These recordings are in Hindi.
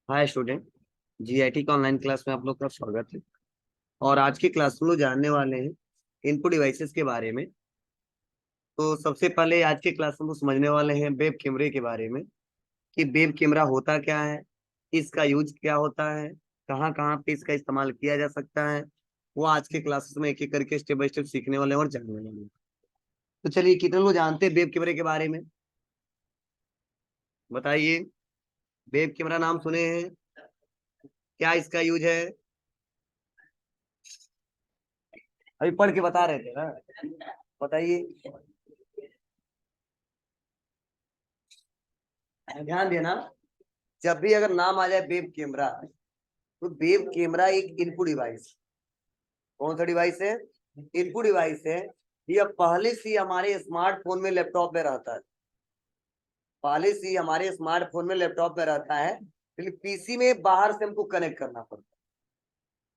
Hi student. जीआईटी का ऑनलाइन क्लास में आप लोग का स्वागत है। और आज की क्लास में लोग जानने वाले हैं इनपुट डिवाइसेस के बारे में। तो सबसे पहले आज की क्लास में लोग समझने वाले हैं वेब कैमरे के बारे में कि वेब कैमरा होता क्या है, इसका यूज क्या होता है, कहाँ कहाँ पे इसका इस्तेमाल किया जा सकता है। वो आज के क्लासेस में एक एक करके स्टेप बाय स्टेप सीखने वाले हैं और जानने वाले हैं। तो चलिए, कितने लोग जानते हैं वेब कैमरे के बारे में? बताइए। वेब कैमरा नाम सुने हैं? क्या इसका यूज है? अभी पढ़ के बता रहे थे ना। बताइए। ध्यान देना, जब भी अगर नाम आ जाए वेब कैमरा, तो वेब कैमरा एक इनपुट डिवाइस। कौन सा डिवाइस है? इनपुट डिवाइस है। यह पहले से ही हमारे स्मार्टफोन में, लैपटॉप में रहता है। पहले से ही हमारे स्मार्टफोन में, लैपटॉप में रहता है, लेकिन पीसी में बाहर से हमको कनेक्ट करना पड़ता है।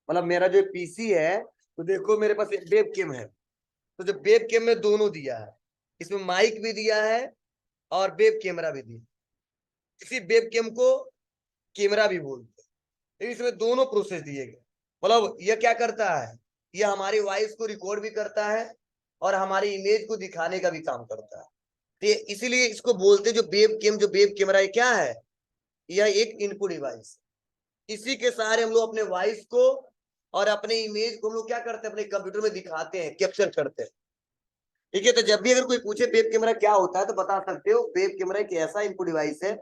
मतलब मेरा जो पीसी है, तो देखो मेरे पास एक वेब कैम है। तो जो वेब कैम में दोनों दिया है, इसमें माइक भी दिया है और वेब कैमरा भी दिया है। इसी वेब कैम को कैमरा भी बोलते हैं। लेकिन इसमें दोनों प्रोसेस दिए गए। मतलब यह क्या करता है, यह हमारी वॉइस को रिकॉर्ड भी करता है और हमारी इमेज को दिखाने का भी काम करता है। तो इसीलिए इसको बोलते हैं, जो वेब कैम, जो वेब कैमरा है, क्या है? यह एक इनपुट डिवाइस। इसी के सहारे हम लोग अपने वॉइस को और अपने इमेज को हम लोग क्या करते हैं, अपने कंप्यूटर में दिखाते हैं, कैप्चर करते हैं। ठीक है। तो जब भी अगर कोई पूछे वेब कैमरा क्या होता है, तो बता सकते हो वेब कैमरा एक ऐसा इनपुट डिवाइस है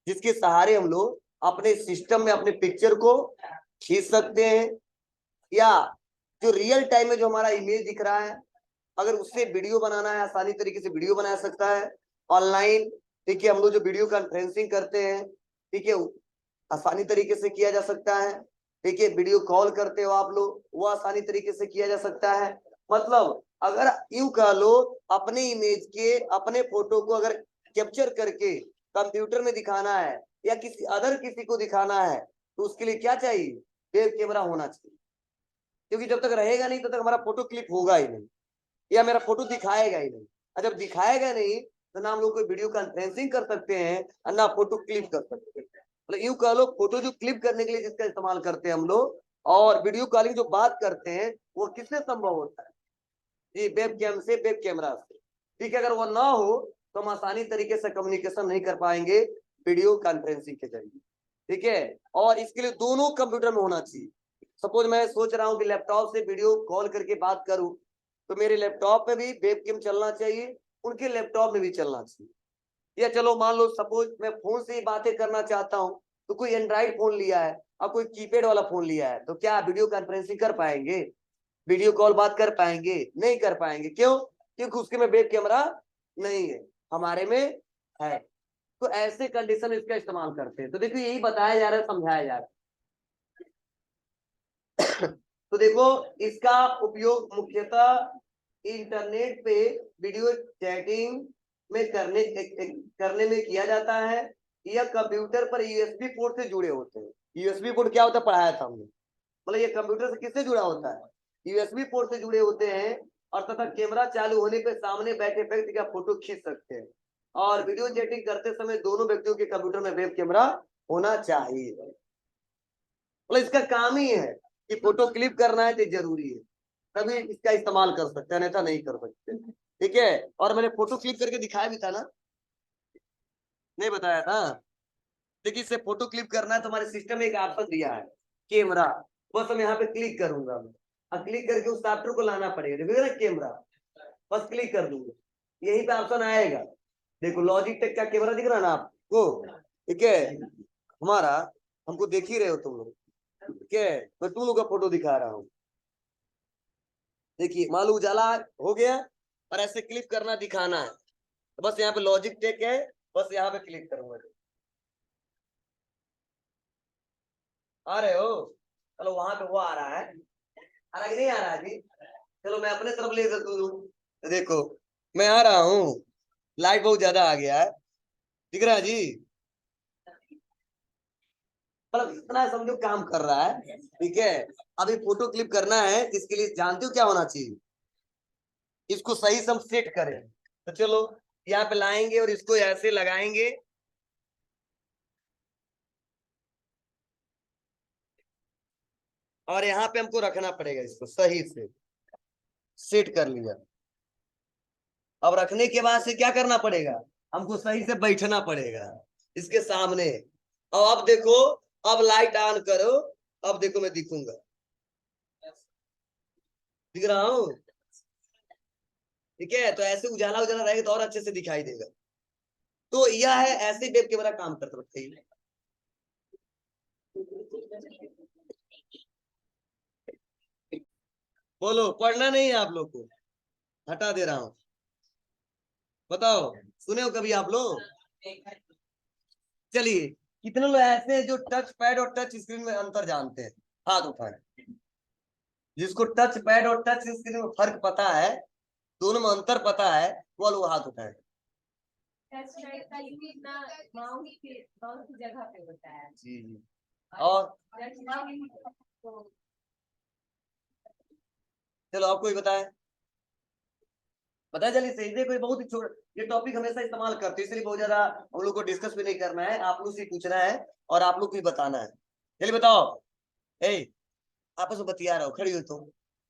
जिसके सहारे हम लोग अपने सिस्टम में अपने पिक्चर को खींच सकते हैं, या जो रियल टाइम में जो हमारा इमेज दिख रहा है, अगर उससे वीडियो बनाना है, आसानी तरीके से वीडियो बना सकता है ऑनलाइन। ठीक है। हम लोग जो वीडियो कॉन्फ्रेंसिंग करते हैं, ठीक है, आसानी तरीके से किया जा सकता है। ठीक है। वीडियो कॉल करते हो आप लोग, वो आसानी तरीके से किया जा सकता है। मतलब अगर यूं कह लो, अपने इमेज के, अपने फोटो को अगर कैप्चर करके कंप्यूटर में दिखाना है या किसी अदर किसी को दिखाना है, तो उसके लिए क्या चाहिए? वेब कैमरा होना चाहिए। क्योंकि जब तक रहेगा नहीं, तब तक हमारा फोटो क्लिक होगा ही नहीं, या मेरा फोटो दिखाएगा ही नहीं। और जब दिखाएगा नहीं, तो ना हम लोग कोई वीडियो कॉन्फ्रेंसिंग कर सकते हैं और ना फोटो क्लिक कर सकते हैं। मतलब यूं कह लो, फोटो जो क्लिक करने के लिए जिसका इस्तेमाल करते हैं हम लोग, और वीडियो कॉलिंग जो बात करते हैं, वो किससे संभव होता है? जी, वेब कैम से, वेब कैमरा से। ठीक है। अगर वो ना हो, तो हम आसानी तरीके से कम्युनिकेशन नहीं कर पाएंगे वीडियो कॉन्फ्रेंसिंग के जरिए। ठीक है। और इसके लिए दोनों कंप्यूटर में होना चाहिए। सपोज मैं सोच रहा हूँ कि लैपटॉप से वीडियो कॉल करके बात करूं, तो मेरे लैपटॉप में भी वेब कैम चलना चाहिए, उनके लैपटॉप में भी चलना चाहिए। या चलो मान लो, सपोज मैं फोन से ही बातें करना चाहता हूँ, तो कोई एंड्रॉइड फोन लिया है और कोई कीपैड वाला फोन लिया है, तो क्या वीडियो कॉन्फ्रेंसिंग कर पाएंगे? वीडियो कॉल बात कर पाएंगे? नहीं कर पाएंगे। क्यों? क्योंकि उसके में वेब कैमरा नहीं है, हमारे में है। तो ऐसे कंडीशन इसका इस्तेमाल करते हैं। तो देखो, यही बताया जा रहा है, समझाया जा रहा है। तो देखो, इसका उपयोग मुख्यतः इंटरनेट पे वीडियो चैटिंग में करने में किया जाता है, या कंप्यूटर पर यूएसबी पोर्ट से जुड़े होते हैं। यूएसबी पोर्ट क्या होता है, पढ़ाया था हमने। मतलब ये कंप्यूटर से किससे जुड़ा होता है? यूएसबी पोर्ट से जुड़े होते हैं। और तथा कैमरा चालू होने पे सामने बैठे व्यक्ति का फोटो खींच सकते हैं। और वीडियो चैटिंग करते समय दोनों व्यक्तियों के कंप्यूटर में वेब कैमरा होना चाहिए। मतलब इसका काम ही है कि फोटो क्लिक करना है, तो जरूरी है, तभी इसका इस्तेमाल कर सकते हैं, अन्यथा नहीं कर सकते। ठीक है। और मैंने फोटो क्लिक करके दिखाया भी था ना, नहीं बताया था? देखिए, इससे फोटो क्लिक करना है, तो हमारे सिस्टम में एक ऑप्शन दिया है, कैमरा। बस हम यहाँ पे क्लिक करूंगा, और क्लिक करके उस सॉफ्टवेयर को लाना पड़ेगा, देखिए ना कैमरा। बस क्लिक कर दूंगा, यही पे ऑप्शन आएगा। देखो, लॉजिक टेक का कैमरा दिख रहा है ना आपको? ठीक है। हमारा, हमको देख ही रहे हो तुम लोग। ठीक है। मैं तुम लोग का फोटो दिखा रहा हूँ। देखिए, मान लो उजाला हो गया, और ऐसे क्लिक करना, दिखाना है, तो बस यहाँ पे लॉजिक टेक है, बस यहाँ पे क्लिक करूंगा। आ रहे हो? चलो, वहां पे वो आ रहा है, आ रहा कि नहीं आ रहा है जी? चलो, मैं अपने तरफ ले सकता हूँ। देखो, मैं आ रहा हूँ, लाइट बहुत ज्यादा आ गया है, दिख रहा है जी? मतलब इतना समझो काम कर रहा है। ठीक है। अभी फोटो क्लिक करना है, इसके लिए जानते हो क्या होना चाहिए? इसको सही से हम सेट करें। तो चलो, यहाँ पे लाएंगे और इसको ऐसे लगाएंगे। और यहाँ पे हमको रखना पड़ेगा, इसको सही से सेट कर लिया। अब रखने के बाद से क्या करना पड़ेगा, हमको सही से बैठना पड़ेगा इसके सामने। और अब देखो, अब लाइट ऑन करो, अब देखो मैं दिखूंगा, दिख रहा हूं, ठीक है। तो ऐसे उजाला उजाला रहेगा तो और अच्छे से दिखाई देगा। तो यह है, ऐसे वेब कैमरा काम करता है। बोलो, पढ़ना नहीं है आप लोग को, हटा दे रहा हूं। बताओ, सुने हो कभी आप लोग? चलिए, कितने लोग ऐसे हैं जो टच पैड और टच स्क्रीन में अंतर जानते हैं? हाथ उठाएं। जिसको टच पैड और टच स्क्रीन में फर्क पता है, दोनों में अंतर पता है, वो लोग हाथ उठाएं। टच पैड का यूज ना माउस की जगह पे होता है। जी जी। और चलो, आप कोई बताए, पता चलिए सही से। कोई बहुत ही छोटा, ये टॉपिक हमेशा इस्तेमाल करते हैं, इसलिए बहुत ज्यादा हम लोग को डिस्कस भी नहीं करना है, आप लोग से पूछना है और आप लोग को भी बताना है। चलिए बताओ, ए आपस में बतिया रहो, खड़ी हो, तो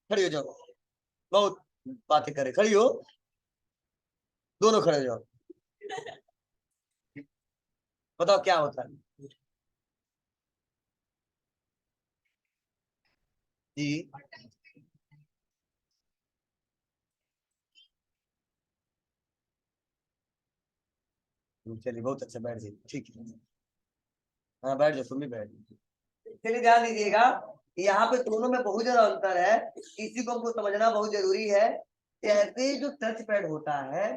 खड़ी हो जाओ, बहुत बातें करे, खड़ी हो, दोनों खड़े हो जाओ। बताओ क्या होता है जी? चलिए, बहुत अच्छा, बैठ जाइए, ठीक है। हाँ बैठ जाओ, तुम भी बैठ जाओ। चलिए ध्यान दीजिएगा, यहाँ पे दोनों में बहुत ज्यादा अंतर है, इसी को हमको समझना बहुत जरूरी है। ऐसे जो टच पैड होता है,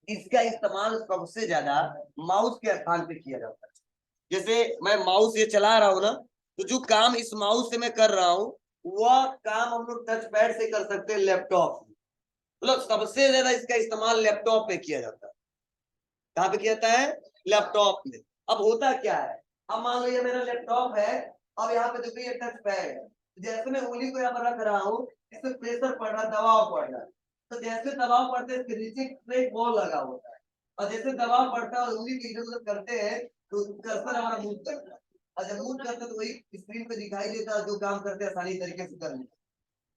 इसका इस्तेमाल सबसे ज्यादा माउस के स्थान पे किया जाता है। जैसे मैं माउस ये चला रहा हूँ ना, तो जो काम इस माउस से मैं कर रहा हूँ, वह काम हम लोग टच पैड से कर सकते हैं लैपटॉप में। मतलब सबसे ज्यादा इसका इस्तेमाल लैपटॉप पे किया जाता है। कहाँ पे किया जाता है? लैपटॉप में। अब होता क्या है, अब मान लो ये मेरा लैपटॉप है, अब यहाँ पे देखो ये टच पैड है, जैसे मैं उंगली को यहाँ पर रख रहा हूँ, इसमें प्रेशर पड़ रहा है, दबाव पड़ रहा है, तो जैसे दबाव पड़ते हैं इसके नीचे एक बॉल लगा होता है, और जैसे दबाव पड़ता है और उंगली को इधर उधर करते हैं, तो कर्सर हमारा मूव करता है, और जब मूव करता है तो वही स्क्रीन पे दिखाई देता है, जो काम करते हैं आसानी तरीके से कर लेते हैं।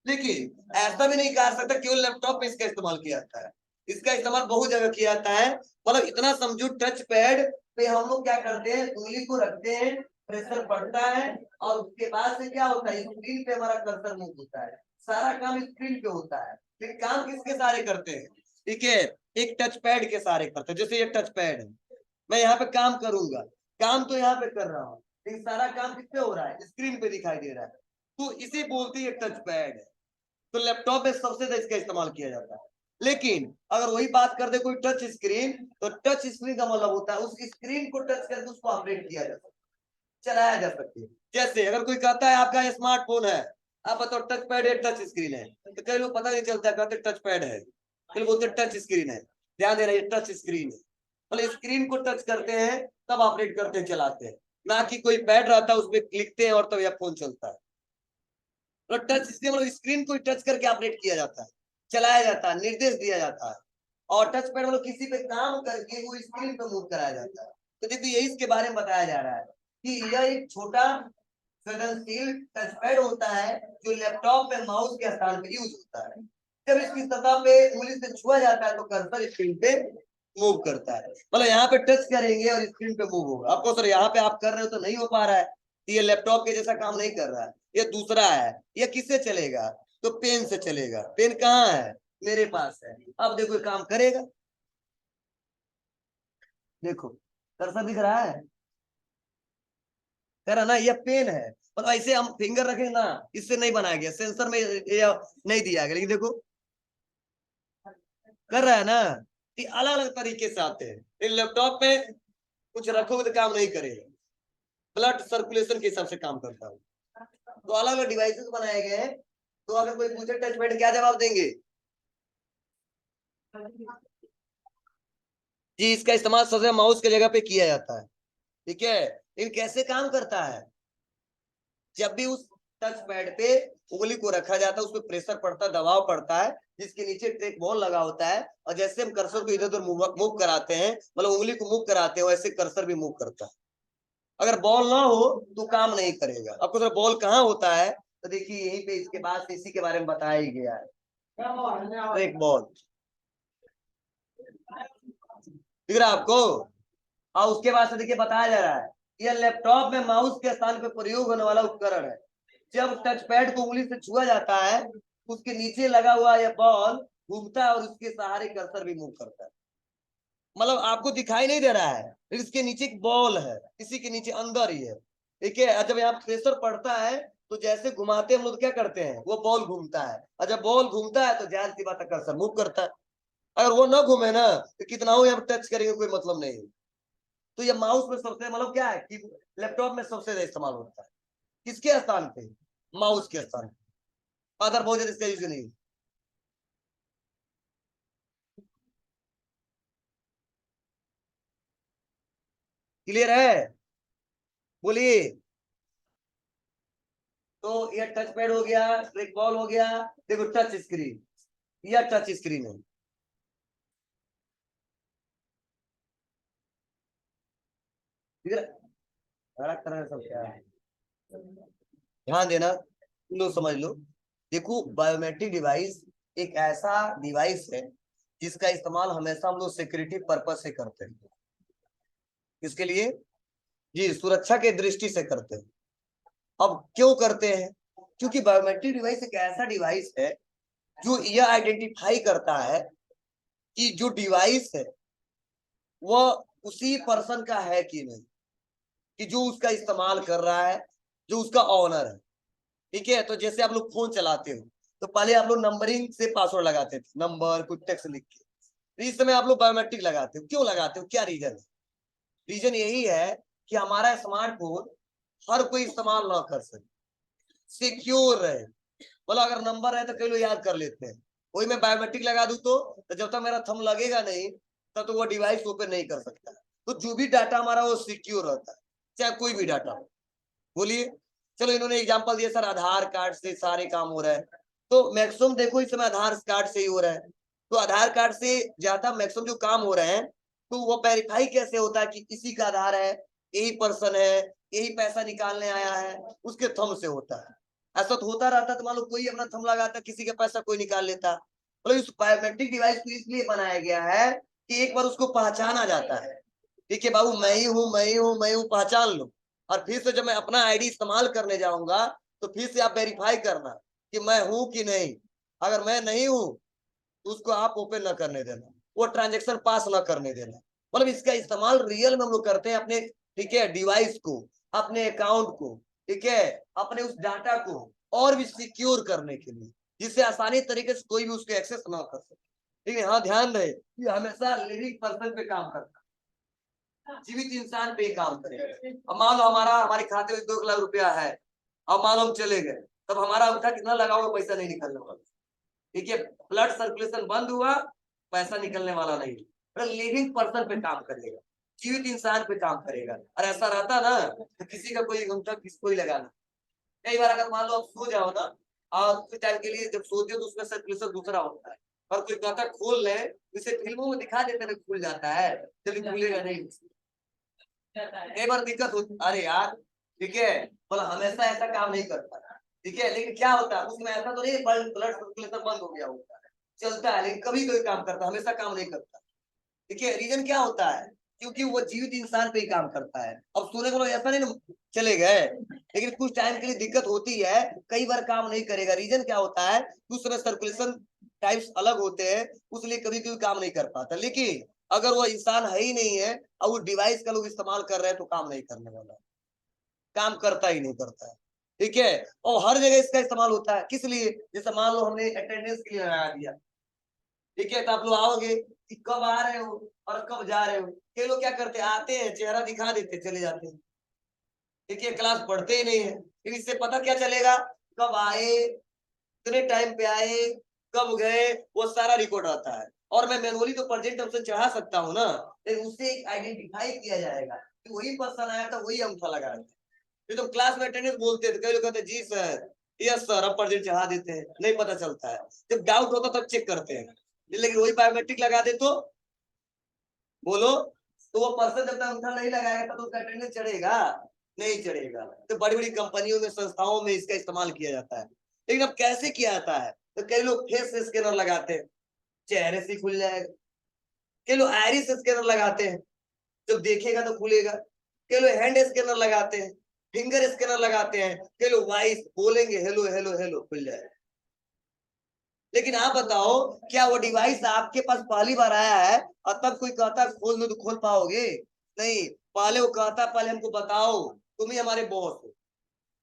लेकिन ऐसा भी नहीं कहा सकता केवल लैपटॉप पे इसका इस्तेमाल किया जाता है, इसका इस्तेमाल बहुत जगह किया जाता है। मतलब इतना समझो, टच पैड पे हम लोग क्या करते हैं, उंगली को रखते हैं, प्रेशर पड़ता है, और उसके बाद से क्या होता है, स्क्रीन पे हमारा कर्सर मूव होता है, सारा काम स्क्रीन पे होता है। लेकिन काम किसके सहारे करते हैं? ठीक है, एक टच पैड के सहारे करते हैं। जैसे ये टच पैड है, मैं यहाँ पे काम करूंगा, काम तो यहाँ पे कर रहा हूँ, लेकिन सारा काम किस पे हो रहा है, स्क्रीन पे दिखाई दे रहा है, तो इसे बोलते हैं टच पैड है। तो लैपटॉप में सबसे ज्यादा इसका इस्तेमाल किया जाता है। लेकिन अगर वही बात कर दे कोई टच स्क्रीन, तो टच स्क्रीन का मतलब होता है उस स्क्रीन को टच करके उसको ऑपरेट किया जा सकता है, चलाया जा सकती है। जैसे अगर कोई कहता है आपका स्मार्टफोन है, आप बताओ टच पैड है टच स्क्रीन है, तो कई लोग पता नहीं चलता, कहते टच पैड है, फिर बोलते टच स्क्रीन है। ध्यान देना, ये टच स्क्रीन है, मतलब स्क्रीन को टच करते हैं तब ऑपरेट करते हैं, चलाते हैं, ना कि कोई पैड रहता है उसमें क्लिकते हैं और तब यह फोन चलता है। तो टच स्क्रीन मतलब स्क्रीन को टच करके ऑपरेट किया जाता है, चलाया जाता है, निर्देश दिया जाता है। और टच पैड मतलब किसी पे काम करके वो स्क्रीन पे मूव कराया जाता है। तो देखिए, यही इसके बारे में बताया जा रहा है कि यह एक छोटा संवेदनशील टच पैड होता है, जो लैपटॉप में माउस के स्थान पे यूज होता है। जब इसकी सतह पे उंगली से छुआ जाता है तो कर्सर स्क्रीन पे मूव करता है, मतलब यहाँ पे टच करेंगे और स्क्रीन पे मूव होगा। आपको सर यहाँ पे आप कर रहे हो तो नहीं हो पा रहा है, ये लैपटॉप के जैसा काम नहीं कर रहा है, ये दूसरा है। ये किससे चलेगा? तो पेन से चलेगा। पेन कहाँ है? मेरे पास है। अब देखो काम करेगा, देखो कर्सर दिख रहा है, कह रहा ना, ये पेन है। मतलब ऐसे हम फिंगर रखेंगे ना, इससे नहीं बनाया गया, सेंसर में ये नहीं दिया गया, लेकिन देखो कर रहा है ना। ये अलग अलग तरीके से आते हैं। लैपटॉप में कुछ रखोगे तो काम नहीं करेगा, ब्लड सर्कुलेशन के हिसाब से काम करता है। तो अलग अलग डिवाइसेस बनाए गए हैं। तो अगर कोई पूछे टच पैड, क्या जवाब देंगे? जी, इसका इस्तेमाल सबसे माउस की जगह पे किया जाता है। ठीक है, लेकिन कैसे काम करता है? जब भी उस टच पैड पे उंगली को रखा जाता है, उस पर प्रेशर पड़ता है, दबाव पड़ता है, जिसके नीचे एक बॉल लगा होता है, और जैसे हम कर्सर को इधर उधर मूव कराते हैं, मतलब उंगली को मूव कराते हैं, वैसे कर्सर भी मूव करता है। अगर बॉल ना हो तो काम नहीं करेगा। आपको बॉल कहाँ होता है? तो देखिए यहीं पे इसके बाद से इसी के बारे में बताया ही गया है, ट्रैक बॉल, दिख रहा है आपको। और उसके बाद से देखिए बताया जा रहा है यह लैपटॉप में माउस के स्थान पर प्रयोग होने वाला उपकरण है। जब टच पैड को उंगली से छुआ जाता है उसके नीचे लगा हुआ यह बॉल घूमता है और उसके सहारे कर्सर भी मूव करता है। मतलब आपको दिखाई नहीं दे रहा है, इसके नीचे एक बॉल है, इसी के नीचे अंदर ही है, ठीक है। जब यहाँ प्रेशर पड़ता है तो जैसे घुमाते हम लोग क्या करते हैं, वो बॉल घूमता है, और जब बॉल घूमता है तो जाहिर सी बात है कर्सर मूव करता है। अगर वो ना घूमे ना तो कितना हो यहाँ टच करेंगे कोई मतलब नहीं। तो ये माउस में सबसे मतलब क्या है कि लैपटॉप में सबसे ज्यादा इस्तेमाल होता है, किसके स्थान पे, माउस के स्थान पे, अदर बहुत ज्यादा इसका यूज नहीं। क्लियर है, बोलिए। तो ये टच पैड हो गया, ट्रैक बॉल हो गया, देखो टच स्क्रीन, यह टच स्क्रीन है, ठीक है। अलग तरह से सब क्या है, ध्यान देना, लो समझ लो। देखो बायोमेट्रिक डिवाइस एक ऐसा डिवाइस है जिसका इस्तेमाल हमेशा हम लोग सिक्योरिटी पर्पज से करते हैं। इसके लिए जी सुरक्षा के दृष्टि से करते हैं। अब क्यों करते हैं, क्योंकि बायोमेट्रिक डिवाइस एक ऐसा डिवाइस है जो यह आइडेंटिफाई करता है कि जो डिवाइस है वह उसी पर्सन का है कि नहीं, कि जो उसका इस्तेमाल कर रहा है, जो उसका ऑनर है, ठीक है। तो जैसे आप लोग फोन चलाते हो तो पहले आप लोग नंबरिंग से पासवर्ड लगाते थे, नंबर कुछ टेक्स्ट लिख के, तो इस समय आप लोग बायोमेट्रिक लगाते हो, क्यों लगाते हो, क्या रीजन है। रीजन यही है कि हमारा स्मार्टफोन हर कोई इस्तेमाल ना कर सके, सिक्योर रहे। बोला अगर नंबर है तो कई लोग याद कर लेते हैं, वही मैं बायोमेट्रिक लगा दूं तो जब तक मेरा थंब लगेगा नहीं तब तो वो डिवाइस ओपन नहीं कर सकता। तो जो भी डाटा हमारा वो सिक्योर रहता है, चाहे कोई भी डाटा हो। बोलिए, चलो इन्होंने एग्जांपल दिया सर आधार कार्ड से सारे काम हो रहा है, तो मैक्सिमम देखो इस समय आधार कार्ड से ही हो रहा है। तो आधार कार्ड से ज्यादा मैक्सिमम जो काम हो रहे हैं तो वो वेरीफाई कैसे होता है कि इसी का आधार है, यही पर्सन है, यही पैसा निकालने आया है, उसके थंब से होता है। ऐसा तो होता रहता तो मान लो कोई अपना थंब लगाता किसी का पैसा कोई निकाल लेता। मतलब इस बायोमेट्रिक डिवाइस को इसलिए बनाया गया है कि एक बार उसको पहचाना जाता है, ठीक है बाबू मैं ही हूँ मैं ही हूँ मैं हूँ, पहचान लो। और फिर से जब मैं अपना आईडी इस्तेमाल करने जाऊंगा तो फिर से आप वेरीफाई करना कि मैं हूं कि नहीं। अगर मैं नहीं हूं तो उसको आप ओपन ना करने देना, वो ट्रांजेक्शन पास ना करने देना। मतलब इसका इस्तेमाल रियल में हम लोग करते हैं अपने, ठीक है, डिवाइस को, अपने अकाउंट को, ठीक है, अपने उस डाटा को और भी सिक्योर करने के लिए, जिससे आसानी तरीके से कोई भी उसको एक्सेस ना कर सके। ठीक है, हाँ ध्यान रहे कि हमेशा लिविंग पर्सन पे काम करता है, जीवित इंसान पे काम करें। अब मान लो हमारे खाते में 2 लाख रुपया है, अब मान लो हम चले गए, तब हमारा अंगूठा कितना लगा हुआ पैसा नहीं निकलने वाला, ठीक है। ब्लड सर्कुलेशन बंद हुआ, पैसा निकलने वाला नहीं। लिविंग पर्सन पे काम करेगा, जीवित इंसान पे काम करेगा। और ऐसा रहता ना तो किसी का कोई अंगूठा किसको ही लगाना। कई बार अगर मान लो आप सो जाओ ना और कुछ टाइम के लिए जब सोते हो तो उसमें सर्कुलेशन दूसरा होता है, और कोई कहता खोल ले, इसे फिल्मों में दिखा देते हैं खुल जाता है, जल्दी खुलेगा नहीं। कई बार दिक्कत होती, अरे यार ठीक है, बोला हमेशा ऐसा काम नहीं करता, ठीक है। लेकिन क्या होता है उसमें, ऐसा तो नहीं ब्लड सर्कुलेशन बंद हो गया होता है, चलता है, लेकिन कभी कभी काम करता है, हमेशा काम नहीं करता, ठीक है। रीजन क्या होता है, क्योंकि वो जीवित इंसान पे ही काम करता है। अब सोने को लोग ऐसा नहीं चले गए, लेकिन कुछ टाइम के लिए दिक्कत होती है, कई बार काम नहीं करेगा। रीजन क्या होता है, उस समय सर्कुलेशन टाइप्स अलग होते हैं, उसलिए कभी कभी काम नहीं कर पाता। लेकिन अगर वो इंसान है ही नहीं है और वो डिवाइस का लोग इस्तेमाल कर रहे हैं तो काम नहीं करने वाला, काम करता ही नहीं करता है, ठीक है। और हर जगह इसका इस्तेमाल होता है, किस लिए, जैसे मान लो हमने अटेंडेंस के लिए लगा दिया, ठीक है, तो आप लोग आओगे कि कब आ रहे हो और कब जा रहे हो। कई लोग क्या करते हैं, आते हैं चेहरा दिखा देते चले जाते हैं, ठीक है, क्लास पढ़ते ही नहीं है। फिर इससे पता क्या चलेगा, कब आए, कितने टाइम पे आए, कब गए, वो सारा रिकॉर्ड आता है। और मैं मैनुअली तो प्रेजेंट ऑप्शन चढ़ा सकता हूँ ना, लेकिन उससे आइडेंटिफाई किया जाएगा कि वही पर्सन आया था, वही अंगूठा लगाया। फिर तो क्लास में अटेंडेंस बोलते हैं तो कई लोग कहते हैं जी सर, यस सर, अब प्रेजेंट चढ़ा देते हैं, नहीं पता चलता है। जब डाउट होता तब चेक करते हैं, लेकिन वही बायोमेट्रिक लगा दे तो बोलो, तो वो पर्सन जब तक अंगूठा नहीं लगाएगा तब तो उसका अटेंडेंस चढ़ेगा। नहीं चढ़ेगा। तो बड़ी बड़ी कंपनियों में, संस्थाओं में इसका इस्तेमाल किया जाता है। लेकिन अब कैसे किया जाता है, तो कई लोग फेस स्कैनर लगाते हैं, चेहरे से खुल जाएगा। कई लोग आइरिस स्कैनर लगाते हैं, जब देखेगा तो खुलेगा। कई लोग हैंड स्कैनर लगाते हैं, फिंगर स्कैनर लगाते हैं। कई लोग वॉइस बोलेंगे, हेलो हेलो हेलो, खुल जाएगा। लेकिन आप बताओ, क्या वो डिवाइस आपके पास पहली बार आया है और तब कोई कहता खोल दो तो खोल पाओगे? नहीं, पहले वो कहता पहले हमको बताओ तुम ही हमारे बॉस हो।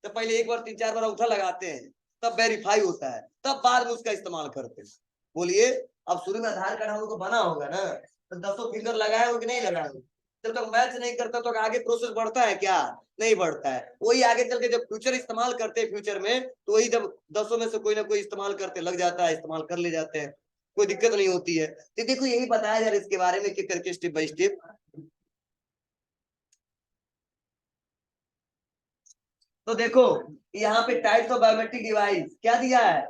तो पहले एक बार 3-4 बार अंगूठा लगाते हैं, तब वेरीफाई होता है, तब बाद में उसका इस्तेमाल करते हैं। बोलिए, अब शुरू में आधार कार्ड हम लोग को बना होगा ना, तो 10 फिंगर लगाए हो कि नहीं लगाए हो? जब तक मैच नहीं करता तो आगे प्रोसेस बढ़ता है क्या? नहीं बढ़ता है। वही आगे चल के जब फ्यूचर इस्तेमाल करते हैं, फ्यूचर में तो वही जब 10 में से कोई ना कोई इस्तेमाल करते लग जाता है, इस्तेमाल कर ले जाते हैं, कोई दिक्कत नहीं होती है। तो देखो, यही बताया जा रहा है इसके बारे में, कि करके स्टेप बाय स्टेप। तो देखो, यहाँ पे टाइप्स ऑफ बायोमेट्रिक डिवाइस क्या दिया है?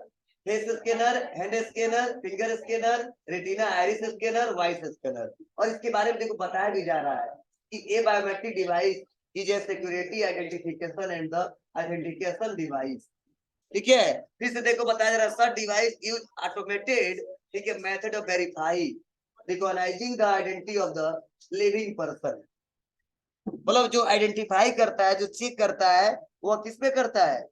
Face scanner, hand scanner, finger scanner, retina iris scanner, voice scanner. और इसके बारे में देखो बताया भी जा रहा है कि a biometric device is a security identification and the identification device. ठीक है, फिर से देखो बताया जा रहा है, सच डिवाइस यूज ऑटोमेटेड, ठीक है, method of verify recognising the identity of the living person. मतलब जो आइडेंटिफाई करता है, जो चेक करता है, वो किस पे करता है?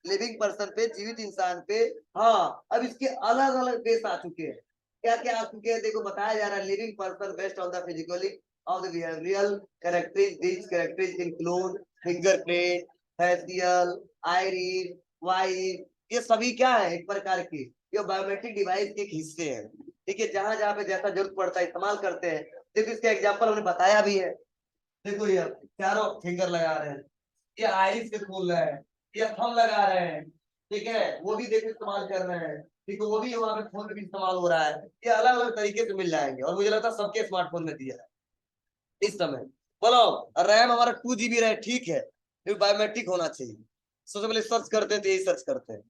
लिविंग पर्सन पे, जीवित इंसान पे। हाँ, अब इसके अलग अलग बेस आ चुके हैं। क्या क्या आ चुके हैं देखो बताया जा रहा है, living person based on the physically of the behavioural characteristics, this characteristics include fingerprint, facial, iris, voice. ये सभी क्या है? एक प्रकार के ये बायोमेट्रिक डिवाइस के एक हिस्से हैं। ठीक है, जहां जहां पे जैसा जरूरत पड़ता है इस्तेमाल करते हैं। देखो इसका एग्जाम्पल हमने बताया भी है। देखो ये चारों फिंगर लगा रहे हैं, ये आइरिस से खोल रहे हैं, ये थंब लगा रहे हैं। ठीक है, वो भी देखो इस्तेमाल कर रहे हैं। ठीक है, वो भी वहां पे फोन पे भी इस्तेमाल हो रहा है। ये अलग अलग तरीके से मिल जाएंगे, और मुझे लगता है सबके स्मार्टफोन में दिया है इस समय। बोलो, रैम हमारा 2 GB रहे, ठीक है, फिर बायोमेट्रिक होना चाहिए। सबसे पहले सर्च करते हैं तो यही सर्च करते हैं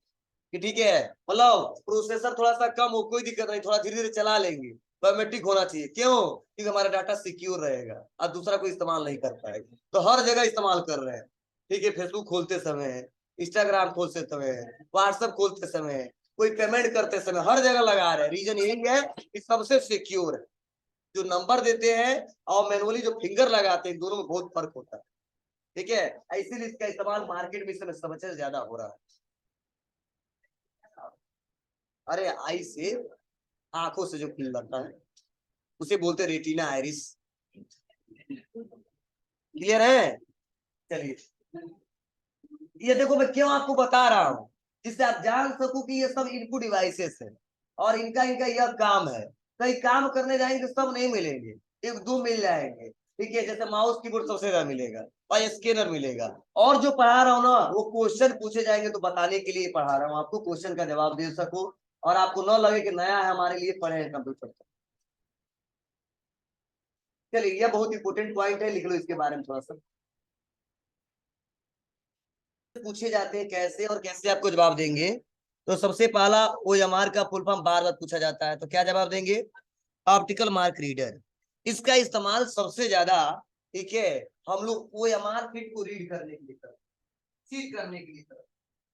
कि ठीक है, मतलब प्रोसेसर थोड़ा सा कम हो, कोई दिक्कत नहीं, थोड़ा धीरे धीरे चला लेंगे, बायोमेट्रिक होना चाहिए। क्यों? क्योंकि हमारा डाटा सिक्योर रहेगा और दूसरा कोई इस्तेमाल नहीं कर पाएगा। तो हर जगह इस्तेमाल कर रहे हैं। ठीक है, फेसबुक खोलते समय, इंस्टाग्राम खोलते समय, व्हाट्सएप खोलते समय, कोई पेमेंट करते समय, हर जगह लगा रहे हैं। रीजन यही है कि सबसे सिक्योर है। जो नंबर देते हैं और मैनुअली जो फिंगर लगाते हैं, दोनों में बहुत फर्क होता है। ठीक है, इसीलिए इसका इस्तेमाल मार्केट में इस समय सबसे ज्यादा हो रहा है। अरे आई से, आंखों से जो खुल जाता है उसे बोलते रेटिना आइरिस। क्लियर है? चलिए, ये देखो मैं क्यों आपको बता रहा हूँ, जिससे आप जान सको कि ये सब इनपुट डिवाइसेस है और इनका इनका यह काम है। कई काम करने जाएंगे सब नहीं मिलेंगे, एक दो मिल जाएंगे। ठीक है, जैसे माउस कीबोर्ड सबसे ज्यादा मिलेगा और स्कैनर मिलेगा। और जो पढ़ा रहा हूँ ना, वो क्वेश्चन पूछे जाएंगे तो बताने के लिए पढ़ा रहा हूँ, आपको क्वेश्चन का जवाब दे सको और आपको न लगे कि नया है हमारे लिए, पढ़े हैं कंप्यूटर। चलिए, यह बहुत इंपोर्टेंट पॉइंट है, लिख लो इसके बारे में थोड़ा सा। पूछे जाते हैं कैसे और कैसे आपको जवाब देंगे। तो सबसे पहला ओएमआर का फुल फॉर्म बार बार पूछा जाता है, तो क्या जवाब देंगे? Optical mark reader. इसका इस्तेमाल सबसे ज्यादा, ठीक है, हम लोग ओएमआर शीट को रीड करने के लिए करते, सीट करने के लिए करते।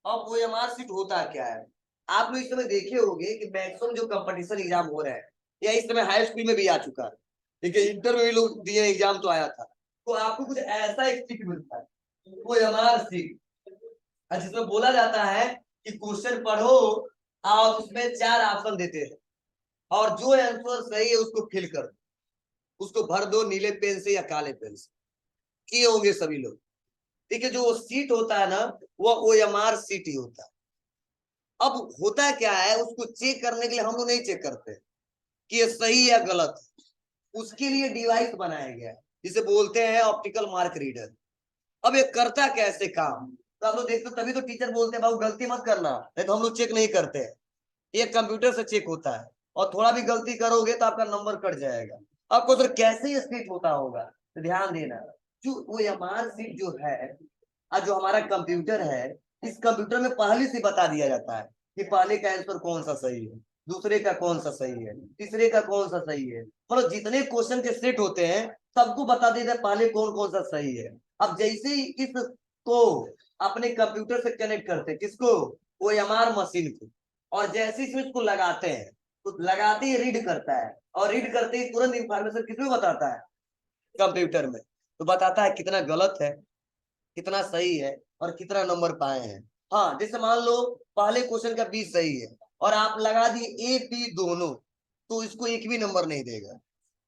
अब ओएमआर शीट होता क्या है? आप लोग इस समय देखे होंगे कि मैक्सिमम जो कंपटीशन एग्जाम हो रहे हैं, या इस समय हाई स्कूल में भी आ चुका है, ठीक है, इंटर में भी लोग दिए एग्जाम तो आया था, तो आपको कुछ ऐसा एक शीट मिलता है, ओएमआर शीट, जिसमें बोला जाता है कि क्वेश्चन पढ़ो और उसमें 4 ऑप्शन देते हैं और जो आंसर सही है उसको फिल कर दो, उसको भर दो नीले पेन से या काले पेन से। किए होंगे सभी लोग। ठीक है, जो वो सीट होता है ना, वो ओएमआर सीट ही होता है। अब होता क्या है, उसको चेक करने के लिए हम लोग नहीं चेक करते कि ये सही या गलत है, उसके लिए डिवाइस बनाया गया है जिसे बोलते हैं ऑप्टिकल मार्क रीडर। अब ये करता कैसे काम, तो आप लोग देखते, तभी तो टीचर बोलते हैं बाबू गलती मत करना, नहीं तो हम लोग चेक नहीं करते हैं। ये कंप्यूटर से चेक होता है, और थोड़ा भी गलती करोगे तो आपका नंबर कट जाएगा। आपको तो कैसे ये स्पीड होता होगा, तो ध्यान देना। जो वो एमआर सीट जो है, और जो हमारा कंप्यूटर है, इस कंप्यूटर में पहले से बता दिया जाता है कि पहले का आंसर कौन सा सही है, दूसरे का कौन सा सही है, तीसरे का कौन सा सही है। मतलब जितने क्वेश्चन के सेट होते हैं सबको बता देता है पहले कौन कौन सा सही है। अब जैसे ही इसको अपने कंप्यूटर से कनेक्ट करते हैं, किसको, OMR मशीन को, और जैसे ही इसको लगाते हैं तो लगाते ही रीड करता है, और रीड करते ही तुरंत इंफॉर्मेशन किसमें बताता है, कंप्यूटर में। तो बताता है कितना गलत है, कितना सही है, और कितना नंबर पाए हैं। हाँ, जैसे मान लो पहले क्वेश्चन का 20 सही है और आप लगा दिए A B दोनों, तो इसको एक भी नंबर नहीं देगा।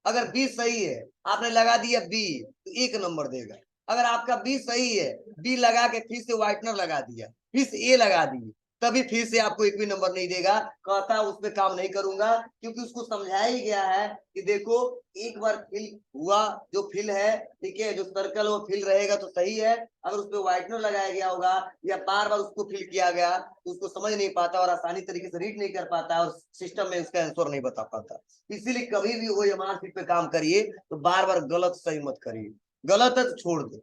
अगर 20 सही है, आपने लगा दिया B, तो 1 नंबर देगा। अगर आपका 20 सही है, B लगा के फिर से व्हाइटनर लगा दिया, फिर से A लगा दिए, तभी फिर से आपको एक भी नंबर नहीं देगा। कहता है उस पर काम नहीं करूंगा, क्योंकि उसको समझाया ही गया है कि देखो एक बार फिल हुआ, जो फिल है, ठीक है, जो सर्कल वो फिल रहेगा तो सही है। अगर उस पर व्हाइटनर लगाया गया होगा या बार बार उसको फिल किया गया, तो उसको समझ नहीं पाता और आसानी तरीके से रीड नहीं कर पाता और सिस्टम में उसका आंसर नहीं बता पाता। इसीलिए कभी भी वो OMR शीट पे काम करिए तो बार बार गलत सही मत करिए। गलत है तो छोड़ दो,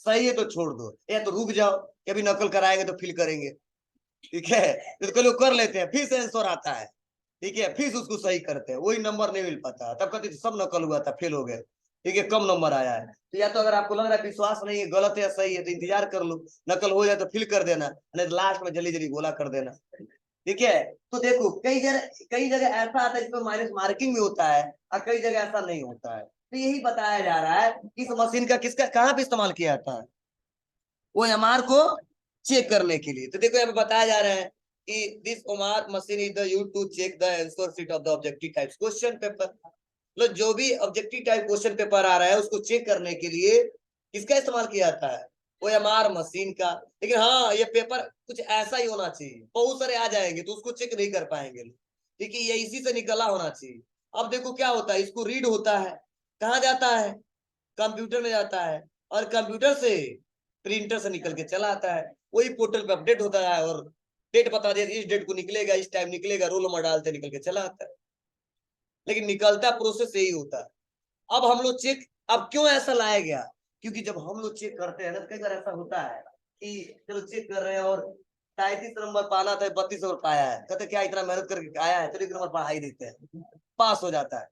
सही है तो छोड़ दो, या तो रुक जाओ कि अभी नकल कराएंगे तो फिल करेंगे, ठीक है। तो कल कर लेते हैं, फिर से आंसर आता है, ठीक है, फिर उसको सही करते हैं, वही नंबर नहीं मिल पाता। तब कहते सब नकल हुआ था, फेल हो गए, ठीक है, कम नंबर आया है। तो या तो अगर आपको लग रहा है विश्वास नहीं है, गलत है या सही है, तो इंतजार कर लो, नकल हो जाए तो फिल कर देना, नहीं तो लास्ट में जल्दी जल्दी गोला कर देना, ठीक है। तो देखो कई जगह ऐसा आता है जिसमें माइनस मार्किंग भी होता है, और कई जगह ऐसा नहीं होता है। तो यही बताया जा रहा है कि इस मशीन का किसका कहाँ पे इस्तेमाल किया जाता है, OMR को चेक करने के लिए। तो देखो यहाँ पे बताया जा रहा है कि this OMR machine is the use to check the answer sheet of the objective types question paper. मतलब जो भी ऑब्जेक्टिव टाइप क्वेश्चन पेपर आ रहा है उसको चेक करने के लिए किसका इस्तेमाल किया जाता है, OMR मशीन का। लेकिन हाँ, ये पेपर कुछ ऐसा ही होना चाहिए, बहुत सारे आ जाएंगे तो उसको चेक नहीं कर पाएंगे, ठीक है, ये इसी से निकला होना चाहिए। अब देखो क्या होता है, इसको रीड होता है, कहाँ जाता है, कंप्यूटर में जाता है, और कंप्यूटर से प्रिंटर से निकल के चला आता है, वही पोर्टल पे अपडेट होता है, और डेट बता दे इस डेट को निकलेगा, इस टाइम निकलेगा, रोल नंबर डालते निकल के चला आता है। लेकिन निकलता प्रोसेस यही होता है। अब हम लोग चेक, अब क्यों ऐसा लाया गया, क्योंकि जब हम लोग चेक करते हैं ना, कई बार ऐसा होता है कि चलो चेक कर रहे हैं और 33 नंबर पाना था, 32 नंबर पाया है, कहते क्या इतना मेहनत करके आया है, चलो 1 नंबर पढ़ा ही देते हैं, पास हो जाता है।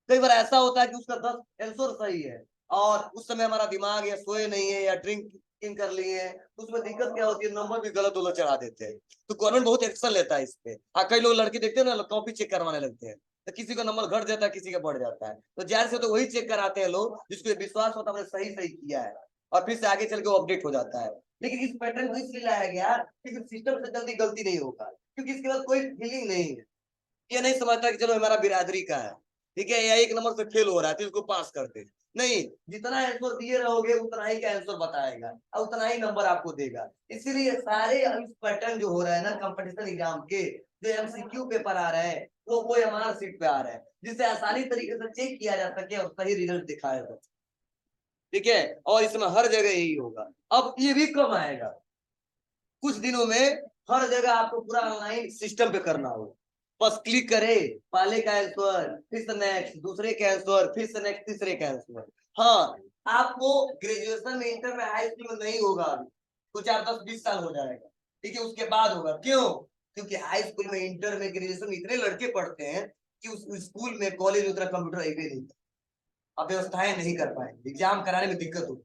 कई बार ऐसा होता है कि उसका 10 आंसर सही है, और उस समय हमारा दिमाग या सोए नहीं है या ड्रिंकिंग कर लिए हैं, तो उसमें दिक्कत क्या होती है, नंबर भी गलत उलट चढ़ा देते हैं। तो गवर्नमेंट बहुत एक्शन लेता है इस पे। कई लोग लड़के देखते हैं ना, कॉपी चेक करवाने लगते हैं, तो किसी का नंबर घट जाता है, किसी का बढ़ जाता है, तो जाहिर से तो वही चेक कराते हैं लोग जिसको विश्वास होता है हमने सही सही किया है, और फिर से आगे चल के वो अपडेट हो जाता है। लेकिन इस पैटर्न को इसलिए लाया गया कि सिस्टम से जल्दी गलती नहीं होगा, क्योंकि इसके बाद कोई फीलिंग नहीं है, ये नहीं समझता कि चलो हमारा बिरादरी का है, ठीक है, या 1 नंबर से फेल हो रहा है तो इसको पास करते नहीं, जितना आंसर दिए रहोगे उतना ही का आंसर बताएगा और उतना ही नंबर आपको देगा। इसीलिए सारे इस पैटर्न जो हो रहा है ना कंपटीशन एग्जाम के, जो MCQ पेपर आ रहे हैं वो OMR शीट पे आ रहे हैं, जिससे आसानी तरीके से चेक किया जा सके और सही रिजल्ट दिखाया जा सके, ठीक है। और इसमें हर जगह यही होगा। अब ये भी कम आएगा, कुछ दिनों में हर जगह आपको पूरा ऑनलाइन सिस्टम पे करना होगा, बस क्लिक करे, पहले का आंसर, फिर से नेक्स्ट, दूसरे का आंसर, फिर से नेक्स्ट, तीसरे का आंसर। हाँ, आपको ग्रेजुएशन में, इंटर में, हाई स्कूल में नहीं होगा, अभी कुछ 8 10 20 साल हो जाएगा, ठीक है, उसके बाद होगा। क्यों, क्योंकि हाई स्कूल में, इंटर में, ग्रेजुएशन में इतने लड़के पढ़ते हैं कि उस स्कूल में, कॉलेज में उतना कंप्यूटर है नहीं, अब व्यवस्थाएं नहीं कर पाएंगे, एग्जाम कराने में दिक्कत होगी,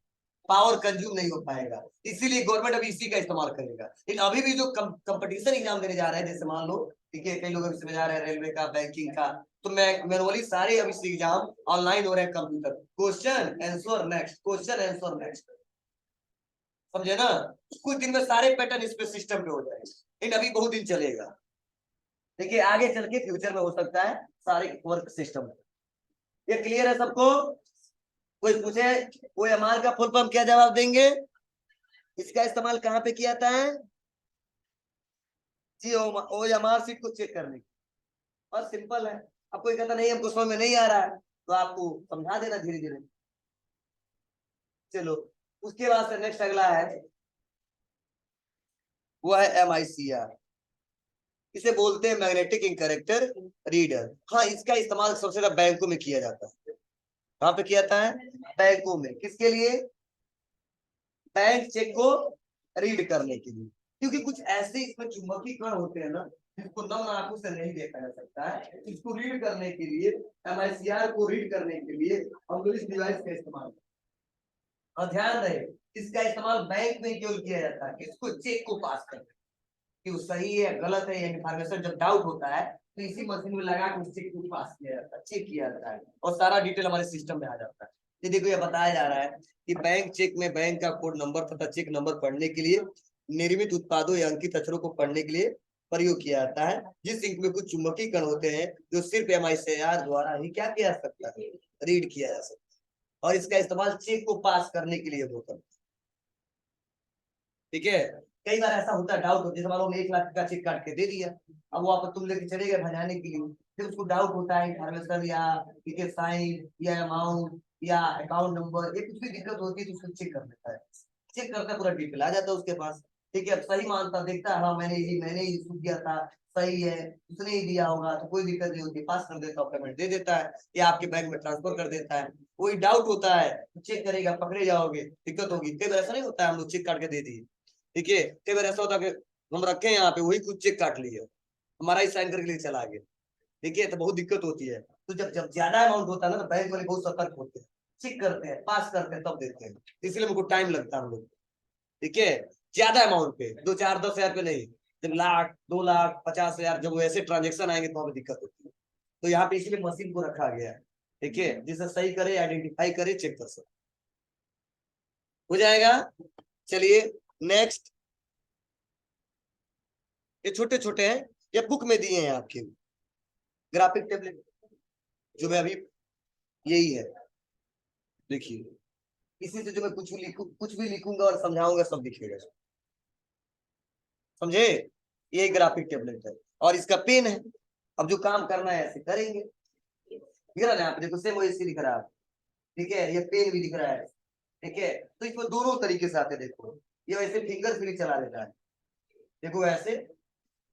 पावर कंज्यूम नहीं हो पाएगा, इसीलिए गवर्नमेंट अभी इसी का इस्तेमाल करेगा। लेकिन अभी भी जो कंपटीशन एग्जाम देने जा रहे हैं, जैसे मान लो, ठीक है, कई लोग अभी इसमें जा रहे हैं, रेलवे का, बैंकिंग का, तो मैं मैनुअली सारे अभी एग्जाम ऑनलाइन हो रहे हैं, computer, question answer next, question answer next, समझे ना। कुछ दिन में सारे पैटर्न इस पे सिस्टम पे हो जाएंगे, लेकिन अभी बहुत दिन चलेगा, देखिए आगे चल के फ्यूचर में हो सकता है सारे वर्क सिस्टम। ये क्लियर है सबको, कोई पूछे OMR का फुल फॉर्म क्या जवाब देंगे, इसका इस्तेमाल कहाँ पे किया जाता है, जी OMR शीट को चेक करने की। और सिंपल है, अब कोई कहता नहीं हमको समझ में नहीं आ रहा है तो आपको समझा देना धीरे धीरे। चलो, उसके बाद से नेक्स्ट अगला है, वो है MICR, इसे बोलते हैं मैग्नेटिक कैरेक्टर रीडर। हाँ, इसका इस्तेमाल सबसे ज्यादा बैंकों में किया जाता है। कहाँ पे किया जाता है, बैंकों में, किसके लिए, बैंक चेक को रीड करने के लिए, क्योंकि कुछ ऐसे इसमें चुंबकीय कण होते हैं ना जिसको नम आंखों से नहीं देखा जा सकता है, इसको रीड करने के लिए, MICR को रीड करने के लिए हम लोग इस डिवाइस का इस्तेमाल, और ध्यान रहे इसका इस्तेमाल बैंक में केवल किया जाता है, इसको चेक को पास करने कि वो सही है गलत है, या इन्फॉर्मेशन जब डाउट होता है तो इसी मशीन में लगा के उस चेक को पास किया जाता है, चेक किया जाता है और सारा डिटेल हमारे सिस्टम में आ जाता है। ये देखो, ये बताया जा रहा है कि बैंक चेक में बैंक का कोड नंबर तथा चेक नंबर पढ़ने के लिए निर्मित उत्पादों या अंकित अक्षरों को पढ़ने के लिए प्रयोग किया जाता है, जिस इंक में कुछ चुंबकीय कण होते हैं जो सिर्फ MICR द्वारा ही क्या किया जा सकता है, रीड किया जा सकता है, और इसका इस्तेमाल चेक को पास करने के लिए होता है। ठीक है, कई बार ऐसा होता है, डाउट होता है, जैसे मान लो 1 लाख का चेक काट के दे दिया, अब वो आप तुम लेके चले गए भजाने के लिए, फिर उसको डाउट होता है इन्फॉर्मेशन या साइन या अमाउंट या अकाउंट नंबर, ये कुछ भी दिक्कत होती है तो उसको चेक कर लेता है, चेक करता है, पूरा डिटेल आ जाता है उसके पास। ठीक है, अब सही मानता, देखता है हाँ मैंने ही इशू किया था, सही है, उसने ही दिया होगा तो कोई दिक्कत नहीं होती, पास कर देता है, पेमेंट दे देता है या आपके बैंक में ट्रांसफर कर देता है। कोई डाउट होता है चेक करेगा, पकड़े जाओगे, दिक्कत होगी, कई बार ऐसा नहीं होता है हम लोग चेक काट के दे दिए। ठीक है, कई बार ऐसा होता है कि हम रखे यहाँ पे, वही कुछ चेक काट लिया, हमारा ही साइन करके लिए चला गया। ठीक है, तो बहुत दिक्कत होती है, तो जब जब ज्यादा अमाउंट होता है ना तो बैंक वाले बहुत सतर्क होते हैं, चेक करते हैं, पास करते हैं, तब देते हैं, इसलिए हमको टाइम लगता है हम लोग। ठीक है, ज्यादा अमाउंट पे 2 4 10 हजार पे नहीं, जब 1 लाख 2 लाख 50 हजार जब वैसे ट्रांजेक्शन आएंगे तो हमें दिक्कत होती है, तो यहाँ पे इसीलिए मशीन को रखा गया है। ठीक है, जिसे सही करे, आइडेंटिफाई करे, चेक कर सकते हो जाएगा। चलिए नेक्स्ट, ये छोटे छोटे हैं, ये बुक में दिए हैं आपके, ग्राफिक टेबलेट जो मैं अभी, यही है, देखिए, इसी से जो मैं कुछ भी लिखूंगा और समझाऊंगा सब दिखेगा, समझे, ये ग्राफिक टेबलेट है और इसका पेन है, अब जो काम करना है ऐसे करेंगे, दिख रहा है यहाँ पे, देखो सेम वैसे लिख रहा है। ठीक है, ये पेन भी दिख रहा है। ठीक है, तो इसमें दोनों तरीके से आते, देखो ये वैसे फिंगर फ्री चला लेता है, देखो ऐसे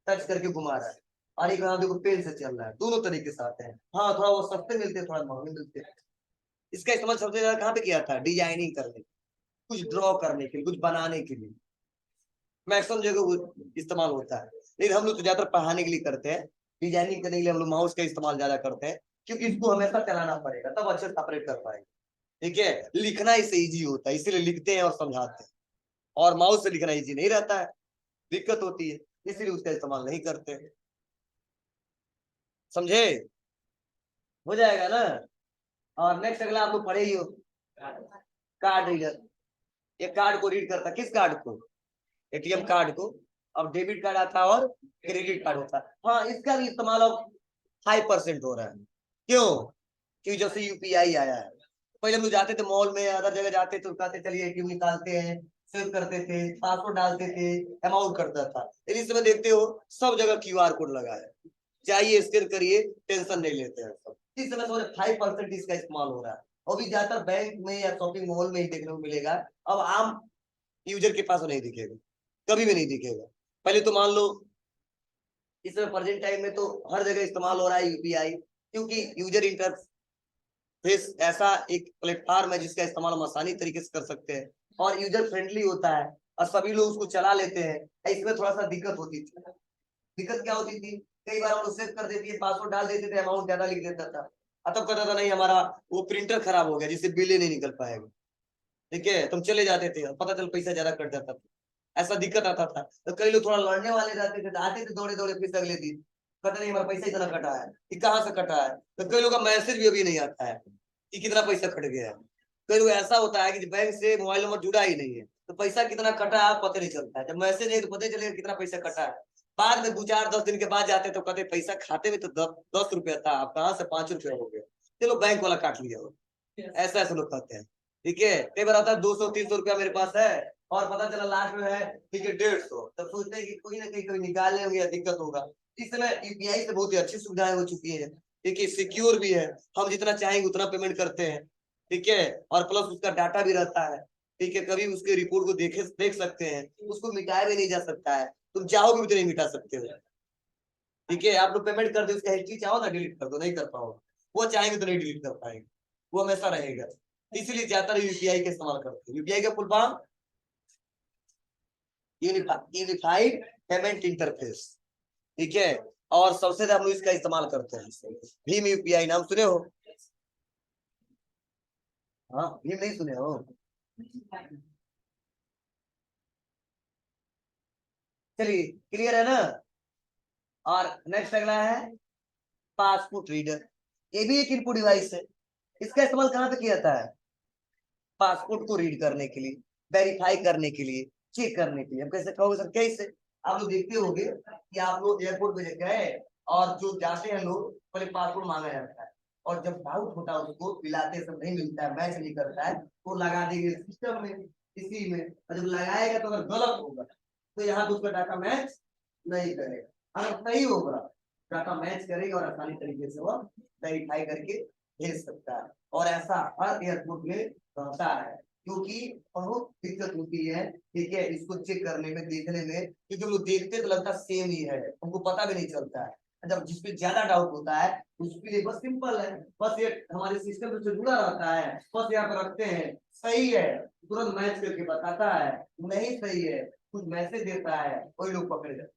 टच करके घुमा रहा है, और एक देखो पेन से चल रहा है, दोनों तरीके से आते हैं। हाँ, थोड़ा वो सस्ते मिलते हैं, थोड़ा महंगे मिलते हैं। इसका इस्तेमाल सबसे ज्यादा कहाँ पे किया था, डिजाइनिंग करने, कुछ ड्रॉ करने के लिए, कुछ बनाने के लिए, मैक्सिमम जगह इस्तेमाल होता है, लेकिन हम लोग तो ज्यादातर पढ़ाने के लिए करते हैं, डिजाइनिंग करने के लिए हम लोग माउस का इस्तेमाल ज्यादा करते हैं, क्योंकि इसको हमेशा चलाना पड़ेगा तब अच्छे से ऑपरेट कर पाएंगे। ठीक है, लिखना इससे इजी होता है, इसीलिए लिखते हैं और समझाते हैं, और माउस से लिखना इजी नहीं रहता है, दिक्कत होती है, इसलिए उसका इस्तेमाल नहीं करते, समझे, हो जाएगा ना। और नेक्स्ट अगला आप लोग पढ़े ही हो, कार्ड रीडर, ये कार्ड को रीड करता, किस कार्ड को, ATM कार्ड को। अब डेबिट कार्ड आता है और क्रेडिट कार्ड होता है, हाँ इसका भी इस्तेमाल अब 5% हो रहा है, क्यों, क्योंकि जब से UPI आया है, पहले हम लोग जाते थे मॉल में, अदर जगह जाते तो कहते चलिए ATM निकालते हैं, सेव करते थे, पासवर्ड डालते थे, अमाउंट करता था, लेकिन इस समय देखते हो सब जगह QR कोड लगा है, चाहिए स्कैन करिए, टेंशन नहीं लेते हैं सब। इस समय 5% इसका इस्तेमाल हो रहा है, और भी ज्यादातर बैंक में या शॉपिंग मॉल में ही देखने को मिलेगा, अब आम यूजर के पास नहीं दिखेगा, कभी भी नहीं दिखेगा। पहले तो मान लो इस समय प्रेजेंट टाइम में तो हर जगह इस्तेमाल हो रहा है UPI, क्योंकि यूजर इंटरफेस ऐसा एक प्लेटफॉर्म है जिसका इस्तेमाल हम आसानी तरीके से कर सकते हैं, और यूजर फ्रेंडली होता है, और सभी लोग उसको चला लेते हैं। इसमें थोड़ा सा दिक्कत होती थी, दिक्कत क्या होती थी, कई बार हम लोग सेव कर देते, पासवर्ड डाल देते थे, अमाउंट ज्यादा लिख देता था, तब कहता था नहीं हमारा वो प्रिंटर खराब हो गया जिससे बिल ही नहीं निकल पाएगा। ठीक है, तुम चले जाते थे, पता चल पैसा ज्यादा कट जाता था, ऐसा दिक्कत आता था, तो कई लोग थोड़ा लड़ने वाले रहते थे, तो आते थे दौड़े दौड़े, फिर अगले दिन पता नहीं हमारा पैसा इतना कटा है, कि कहाँ से कटा है, तो कई लोग का मैसेज भी अभी नहीं आता है कि कितना पैसा कट गया है। कई लोग ऐसा होता है कि बैंक से मोबाइल नंबर जुड़ा ही नहीं है, तो पैसा कितना कटा है पता नहीं चलता है, जब मैसेज नहीं तो पता चलेगा कितना पैसा कटा है, बाद में 2 4 10 दिन के बाद जाते तो कहते पैसा खाते में तो 10 रुपया था, आप कहाँ से 5 रुपया हो गया, चलो बैंक वाला काट लिया हो, ऐसा ऐसा लोग कहते हैं। ठीक है, कई बार आता है 200 300 रुपया मेरे पास है, और पता चला लास्ट में है ठीक है 150, तब सोचते हैं कि कोई ना कहीं निकालने होंगे या दिक्कत होगा। इस समय UPI से बहुत ही अच्छी सुविधाएं हो चुकी है, ठीक है, सिक्योर भी है, हम जितना चाहेंगे उतना पेमेंट करते हैं। ठीक है, और प्लस उसका डाटा भी रहता है। ठीक है, कभी उसके रिपोर्ट को देख सकते हैं, उसको मिटाया भी नहीं जा सकता है, तुम चाहोगे भी तो नहीं मिटा सकते हो। ठीक है, आप लोग पेमेंट कर दो, उसका हिस्ट्री चाहो ना डिलीट कर दो, नहीं कर पाओगे, वो चाहेंगे तो नहीं डिलीट कर पाएंगे, वो हमेशा रहेगा, इसीलिए ज्यादातर UPI का इस्तेमाल करते हैं। UPI का full form unified payment interface. ठीक है, और सबसे ज्यादा हम लोग इसका इस्तेमाल करते हैं, भीम UPI नाम सुने हो, हाँ भीम नहीं सुने हो, चलिए क्लियर है ना। और नेक्स्ट अगला है पासपोर्ट रीडर। ये भी एक इनपुट डिवाइस है। इसका इस्तेमाल कहाँ पे किया जाता है? पासपोर्ट को रीड करने के लिए, वेरीफाई करने के लिए, चेक करने के लिए। हम कैसे कहोगे सर? कैसे? आप लोग देखते होंगे कि आप लोग एयरपोर्ट पे गए और जो जाते हैं लोग, पहले पासपोर्ट मांगा जाता है, और जब डाउट होता है उसको पिलाते सब नहीं मिलता है, मैच नहीं करता है, तो लगा देंगे सिस्टम में, इसी में। और जब लगाएगा तो अगर गलत होगा तो यहाँ पे उसका डाटा मैच नहीं करेगा। अगर सही होगा डाटा मैच करेगा और आसानी तरीके से वो वेरीफाई करके भेज सकता है। और ऐसा हर एयरपोर्ट में रहता है, क्योंकि बहुत दिक्कत होती है, ठीक है, इसको चेक करने में, देखने में, क्योंकि हम लोग देखते तो लगता सेम ही है, हमको पता भी नहीं चलता है। जब जिसपे ज्यादा डाउट होता है उसके लिए बस सिंपल है, बस ये हमारे सिस्टम से जुड़ा रहता है, बस यहाँ पर रखते हैं, सही है तुरंत मैच करके बताता है, नहीं सही है कुछ मैसेज देता है, कोई लोग पकड़े जाते।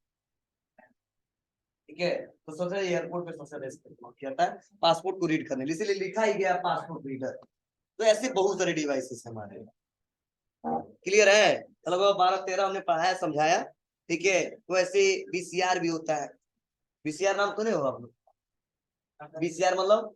ठीक है, तो सबसे एयरपोर्ट पे सबसे बेस्ट इस्तेमाल किया जाता है पासपोर्ट को रीड करने, इसीलिए लिखा ही गया पासपोर्ट रीडर। तो ऐसे बहुत सारे डिवाइसेस हमारे। क्लियर है? मतलब 12-13 हमने पढ़ाया समझाया। ठीक है, तो ऐसे वीसीआर भी होता है। वीसीआर नाम तो नहीं होगा आप लोग? वीसीआर मतलब